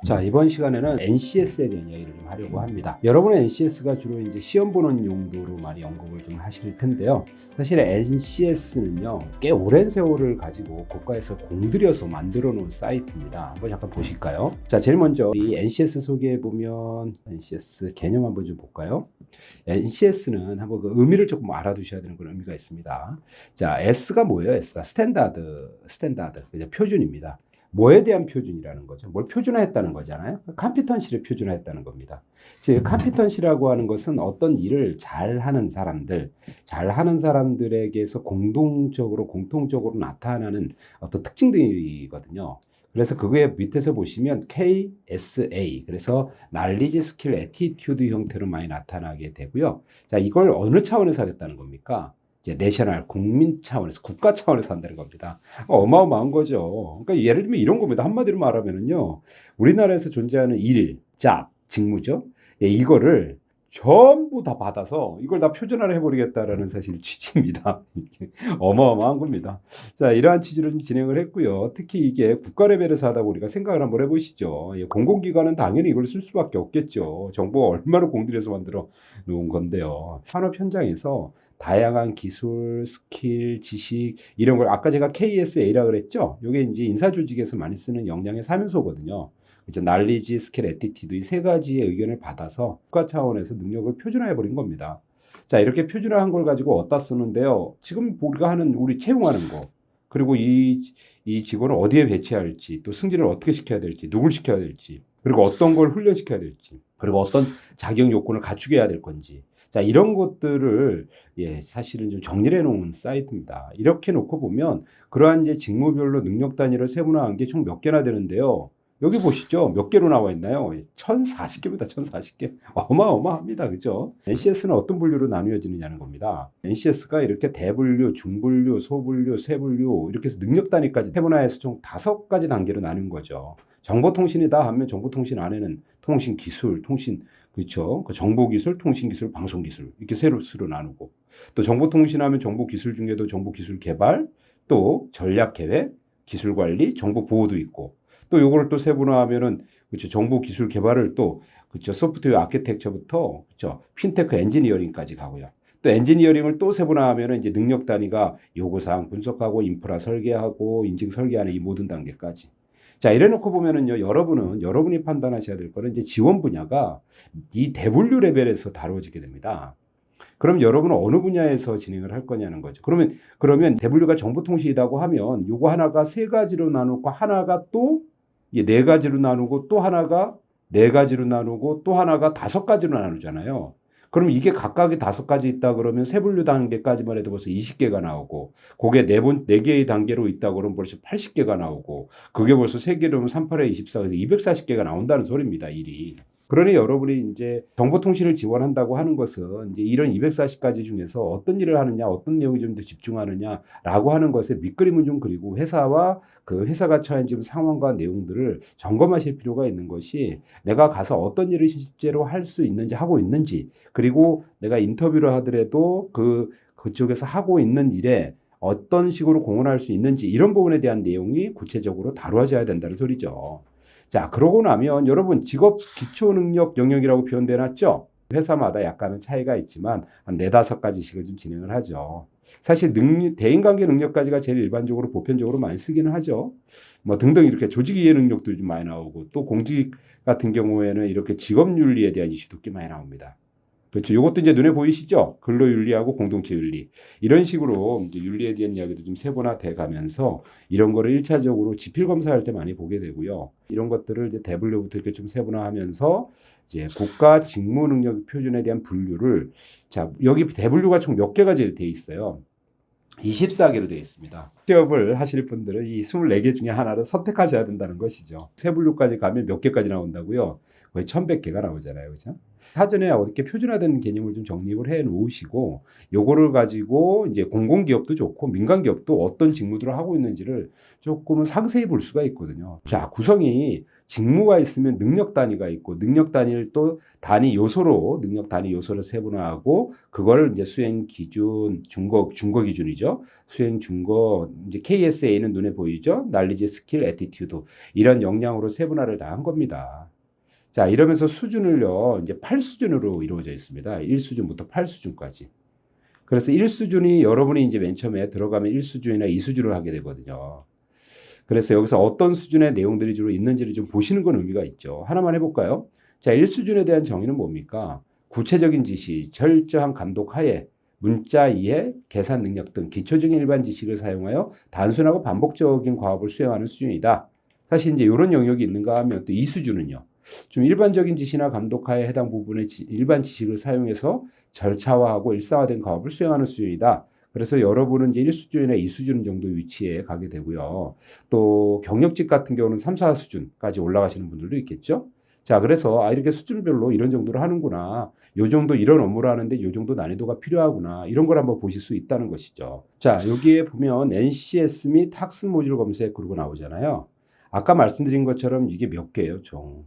자, 이번 시간에는 NCS에 대한 이야기를 좀 하려고 합니다. 여러분은 NCS가 주로 이제 시험 보는 용도로 많이 언급을 좀 하실 텐데요. 사실 NCS는요, 꽤 오랜 세월을 가지고 국가에서 공들여서 만들어 놓은 사이트입니다. 한번 잠깐 보실까요? 자, 제일 먼저 이 NCS 소개해 보면 NCS 개념 한번 좀 볼까요? NCS는 한번 그 의미를 조금 알아두셔야 되는 그런 의미가 있습니다. 자, S가 뭐예요? S가 스탠다드, 그죠? 표준입니다. 뭐에 대한 표준이라는 거죠? 뭘 표준화했다는 거잖아요. 컴피턴시를 표준화했다는 겁니다. 즉, 컴피턴시라고 하는 것은 어떤 일을 잘하는 사람들에게서 공통적으로 나타나는 어떤 특징들이거든요. 그래서 그거에 밑에서 보시면 KSA, 그래서 Knowledge, Skill, Attitude 형태로 많이 나타나게 되고요. 자, 이걸 어느 차원에서 하겠다는 겁니까? 이제 내셔널, 국민 차원에서, 국가 차원에서 한다는 겁니다. 어마어마한 거죠. 그러니까 예를 들면 이런 겁니다. 한마디로 말하면은요, 우리나라에서 존재하는 일, 직무죠. 예, 이거를 전부 다 받아서 이걸 다 표준화를 해버리겠다라는 사실 취지입니다. 어마어마한 겁니다. 자, 이러한 취지로 좀 진행을 했고요. 특히 이게 국가 레벨에서 하다 보니까 생각을 한번 해보시죠. 예, 공공기관은 당연히 이걸 쓸 수밖에 없겠죠. 정보가 얼마나 공들여서 만들어 놓은 건데요. 산업 현장에서 다양한 기술, 스킬, 지식 이런 걸 아까 제가 KSA라 그랬죠. 이게 이제 인사 조직에서 많이 쓰는 역량의 3요소거든요. 이제 난리지, 스킬, 애티튜드 이 세 가지의 의견을 받아서 국가 차원에서 능력을 표준화해 버린 겁니다. 자, 이렇게 표준화한 걸 가지고 어디다 쓰는데요. 지금 우리가 하는 우리 채용하는 거, 그리고 이 직원을 어디에 배치할지, 또 승진을 어떻게 시켜야 될지, 누굴 시켜야 될지, 그리고 어떤 걸 훈련시켜야 될지, 그리고 어떤 자격 요건을 갖추게 해야 될 건지. 자, 이런 것들을 사실은 좀 정리해 놓은 사이트입니다. 이렇게 놓고 보면 그러한 이제 직무별로 능력 단위를 세분화한 게 총 몇 개나 되는데요. 여기 보시죠. 몇 개로 나와 있나요? 1040개입니다. 1040개. 어마어마합니다. 그죠? NCS는 어떤 분류로 나누어지느냐는 겁니다. NCS가 이렇게 대분류, 중분류, 소분류, 세분류 이렇게 해서 능력 단위까지 세분화해서 총 5가지 단계로 나눈 거죠. 정보통신이다 하면 정보통신 안에는 통신기술, 그렇죠. 그 정보기술, 통신기술, 방송기술 이렇게 세로로 나누고 또 정보통신하면 정보기술 중에도 정보기술 개발, 또 전략계획, 기술관리, 정보보호도 있고 또 요거를 또 세분화하면은 그렇죠. 정보기술 개발을 또 그렇죠. 소프트웨어 아키텍처부터 그렇죠. 핀테크 엔지니어링까지 가고요. 또 엔지니어링을 또 세분화하면은 이제 능력 단위가 요구사항 분석하고 인프라 설계하고 인증 설계하는 이 모든 단계까지. 자, 이래 놓고 보면은요, 여러분이 판단하셔야 될 거는 이제 지원 분야가 이 대분류 레벨에서 다루어지게 됩니다. 그럼 여러분은 어느 분야에서 진행을 할 거냐는 거죠. 그러면 대분류가 정보통신이라고 하면 요거 하나가 3가지로 나누고 하나가 또 4가지로 나누고 또 하나가 4가지로 나누고 또 하나가 5가지로 나누잖아요. 그럼 이게 각각이 5가지 있다 그러면 세분류 단계까지만 해도 벌써 20개가 나오고 그게 4개의 단계로 있다 그러면 벌써 80개가 나오고 그게 벌써 3개로면 38에 24에서 240개가 나온다는 소리입니다. 일이. 그러니 여러분이 이제 정보통신을 지원한다고 하는 것은 이제 이런 240가지 중에서 어떤 일을 하느냐, 어떤 내용이 좀 더 집중하느냐라고 하는 것에 밑그림을 좀 그리고 회사와 그 회사가 처한 지금 상황과 내용들을 점검하실 필요가 있는 것이 내가 가서 어떤 일을 실제로 할 수 있는지 하고 있는지 그리고 내가 인터뷰를 하더라도 그쪽에서 하고 있는 일에 어떤 식으로 공헌할 수 있는지 이런 부분에 대한 내용이 구체적으로 다루어져야 된다는 소리죠. 자, 그러고 나면 여러분 직업 기초 능력 영역이라고 표현돼 놨죠? 회사마다 약간은 차이가 있지만 한 4-5가지씩을 좀 진행을 하죠. 사실 대인관계 능력까지가 제일 일반적으로 보편적으로 많이 쓰기는 하죠. 뭐 등등 이렇게 조직 이해 능력도 좀 많이 나오고 또 공직 같은 경우에는 이렇게 직업 윤리에 대한 이슈도 꽤 많이 나옵니다. 그렇죠. 이것도 이제 눈에 보이시죠? 근로윤리하고 공동체윤리. 이런 식으로 이제 윤리에 대한 이야기도 좀 세분화돼 가면서 이런 거를 1차적으로 지필 검사할 때 많이 보게 되고요. 이런 것들을 이제 대분류부터 이렇게 좀 세분화하면서 이제 국가 직무 능력 표준에 대한 분류를 자, 여기 대분류가 총 몇 개가 돼 있어요. 24개로 되어 있습니다. 취업을 하실 분들은 이 24개 중에 하나를 선택하셔야 된다는 것이죠. 세분류까지 가면 몇 개까지 나온다고요? 거의 1100개가 나오잖아요. 그죠? 사전에 어떻게 표준화된 개념을 좀 정립을 해 놓으시고 요거를 가지고 이제 공공기업도 좋고 민간기업도 어떤 직무들을 하고 있는지를 조금은 상세히 볼 수가 있거든요. 자, 구성이 직무가 있으면 능력 단위가 있고 능력 단위를 또 단위 요소로 능력 단위 요소를 세분화하고 그걸 이제 수행 기준 준거 기준이죠. 수행 준거 이제 KSA는 눈에 보이죠. 날리지 스킬 애티튜드 이런 역량으로 세분화를 다 한 겁니다. 자, 이러면서 수준을요, 이제 8수준으로 이루어져 있습니다. 1수준부터 8수준까지. 그래서 1수준이 여러분이 이제 맨 처음에 들어가면 1수준이나 2수준을 하게 되거든요. 그래서 여기서 어떤 수준의 내용들이 주로 있는지를 좀 보시는 건 의미가 있죠. 하나만 해볼까요? 자, 1수준에 대한 정의는 뭡니까? 구체적인 지시, 철저한 감독 하에 문자 이해, 계산 능력 등 기초적인 일반 지식을 사용하여 단순하고 반복적인 과업을 수행하는 수준이다. 사실 이제 이런 영역이 있는가 하면 또 2수준은요. 좀 일반적인 지시나 감독하에 해당 부분의 일반 지식을 사용해서 절차화하고 일상화된 과업을 수행하는 수준이다. 그래서 여러분은 이제 1수준이나 2수준 정도 위치에 가게 되고요. 또 경력직 같은 경우는 3, 4수준까지 올라가시는 분들도 있겠죠. 자, 그래서 이렇게 수준별로 이런 정도를 하는구나. 요 정도 이런 업무를 하는데 요 정도 난이도가 필요하구나. 이런 걸 한번 보실 수 있다는 것이죠. 자, 여기에 보면 NCS 및 학습 모듈 검색 그러고 나오잖아요. 아까 말씀드린 것처럼 이게 몇 개예요, 총.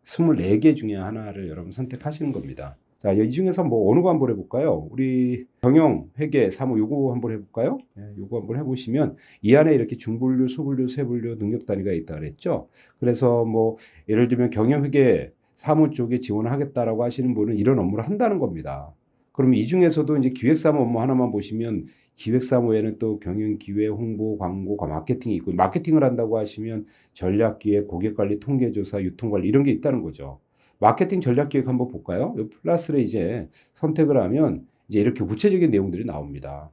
24개 중에 하나를 여러분 선택하시는 겁니다. 자, 이 중에서 뭐 어느 거 한번 해볼까요? 우리 경영, 회계, 사무 요거 한번 해볼까요? 요거 한번 해보시면 이 안에 이렇게 중분류, 소분류, 세분류, 능력 단위가 있다 그랬죠? 그래서 뭐 예를 들면 경영, 회계, 사무 쪽에 지원을 하겠다라고 하시는 분은 이런 업무를 한다는 겁니다. 그러면 이 중에서도 이제 기획사무 업무 하나만 보시면 기획사무에는 또 경영, 기획, 홍보, 광고, 마케팅이 있고 마케팅을 한다고 하시면 전략기획, 고객관리, 통계조사, 유통관리 이런 게 있다는 거죠. 마케팅 전략기획 한번 볼까요? 이 플러스를 이제 선택을 하면 이제 이렇게 구체적인 내용들이 나옵니다.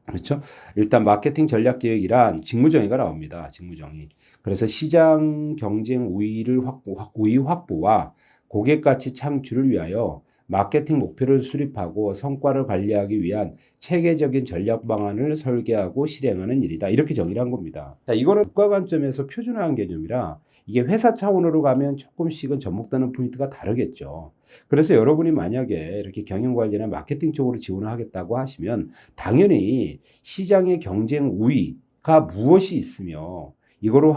그렇죠? 일단 마케팅 전략기획이란 직무정의가 나옵니다. 직무정의. 그래서 시장 경쟁 우위 확보와 고객가치 창출을 위하여 마케팅 목표를 수립하고 성과를 관리하기 위한 체계적인 전략 방안을 설계하고 실행하는 일이다. 이렇게 정의를 한 겁니다. 자, 이거는 국가 관점에서 표준화한 개념이라 이게 회사 차원으로 가면 조금씩은 접목되는 포인트가 다르겠죠. 그래서 여러분이 만약에 이렇게 경영 관리나 마케팅 쪽으로 지원을 하겠다고 하시면 당연히 시장의 경쟁 우위가 무엇이 있으며 이거로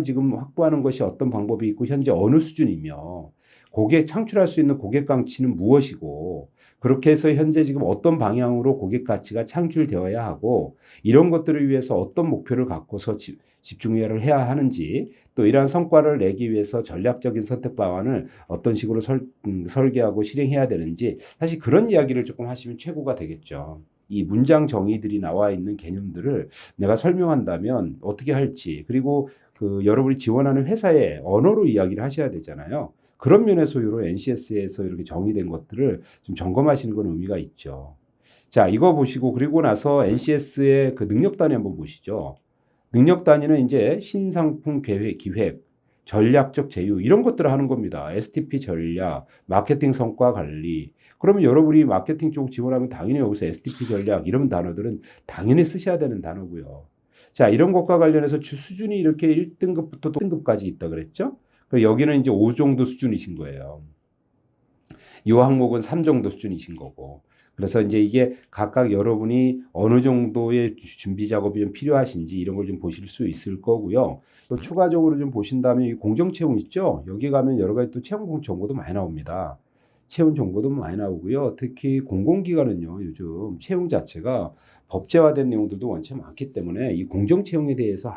지금 확보하는 것이 어떤 방법이 있고 현재 어느 수준이며 창출할 수 있는 고객 가치는 무엇이고 그렇게 해서 현재 지금 어떤 방향으로 고객 가치가 창출되어야 하고 이런 것들을 위해서 어떤 목표를 갖고서 집중을 해야 하는지 또 이러한 성과를 내기 위해서 전략적인 선택 방안을 어떤 식으로 설계하고 실행해야 되는지 사실 그런 이야기를 조금 하시면 최고가 되겠죠. 이 문장 정의들이 나와 있는 개념들을 내가 설명한다면 어떻게 할지 그리고 그 여러분이 지원하는 회사의 언어로 이야기를 하셔야 되잖아요. 그런 면에서 이런 NCS에서 이렇게 정의된 것들을 좀 점검하시는 건 의미가 있죠. 자, 이거 보시고 그리고 나서 NCS의 그 능력 단위 한번 보시죠. 능력 단위는 이제 신상품 기획, 전략적 제휴 이런 것들을 하는 겁니다. STP 전략, 마케팅 성과 관리. 그러면 여러분이 마케팅 쪽 지원하면 당연히 여기서 STP 전략 이런 단어들은 당연히 쓰셔야 되는 단어고요. 자, 이런 것과 관련해서 수준이 이렇게 1등급부터 5등급까지 있다 그랬죠? 여기는 이제 5 정도 수준이신 거예요. 이 항목은 3 정도 수준이신 거고. 그래서 이제 이게 각각 여러분이 어느 정도의 준비 작업이 좀 필요하신지 이런 걸 좀 보실 수 있을 거고요. 또 추가적으로 좀 보신다면 이 공정 채용 있죠? 여기 가면 여러 가지 또 채용 정보도 많이 나옵니다. 채용 정보도 많이 나오고요. 특히 공공기관은요, 요즘 채용 자체가 법제화된 내용들도 원체 많기 때문에 이 공정 채용에 대해서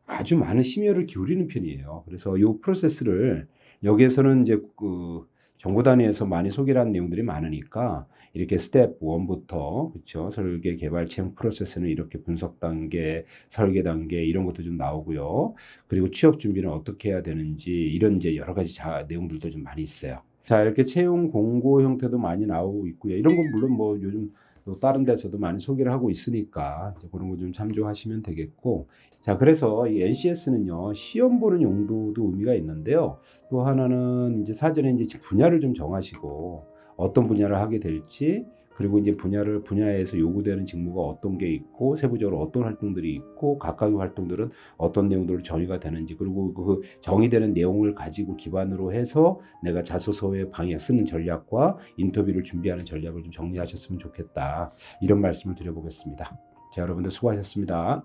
아주 많은 심혈을 기울이는 편이에요. 그래서 이 프로세스를 여기에서는 이제 그 정보 단위에서 많이 소개를 한 내용들이 많으니까 이렇게 스텝 1부터 그렇죠. 설계, 개발, 채용 프로세스는 이렇게 분석 단계, 설계 단계 이런 것도 좀 나오고요. 그리고 취업 준비는 어떻게 해야 되는지 이런 이제 여러 가지 내용들도 좀 많이 있어요. 자, 이렇게 채용 공고 형태도 많이 나오고 있고요. 이런 건 물론 뭐 요즘 또 다른 데서도 많이 소개를 하고 있으니까 이제 그런 거 좀 참조하시면 되겠고. 자, 그래서 이 NCS는요, 시험 보는 용도도 의미가 있는데요. 또 하나는 이제 사전에 이제 분야를 좀 정하시고 어떤 분야를 하게 될지 그리고 이제 분야에서 요구되는 직무가 어떤 게 있고 세부적으로 어떤 활동들이 있고 각각의 활동들은 어떤 내용들로 정의가 되는지 그리고 그 정의되는 내용을 가지고 기반으로 해서 내가 자소서의 방향 쓰는 전략과 인터뷰를 준비하는 전략을 좀 정리하셨으면 좋겠다. 이런 말씀을 드려보겠습니다. 자, 여러분들 수고하셨습니다.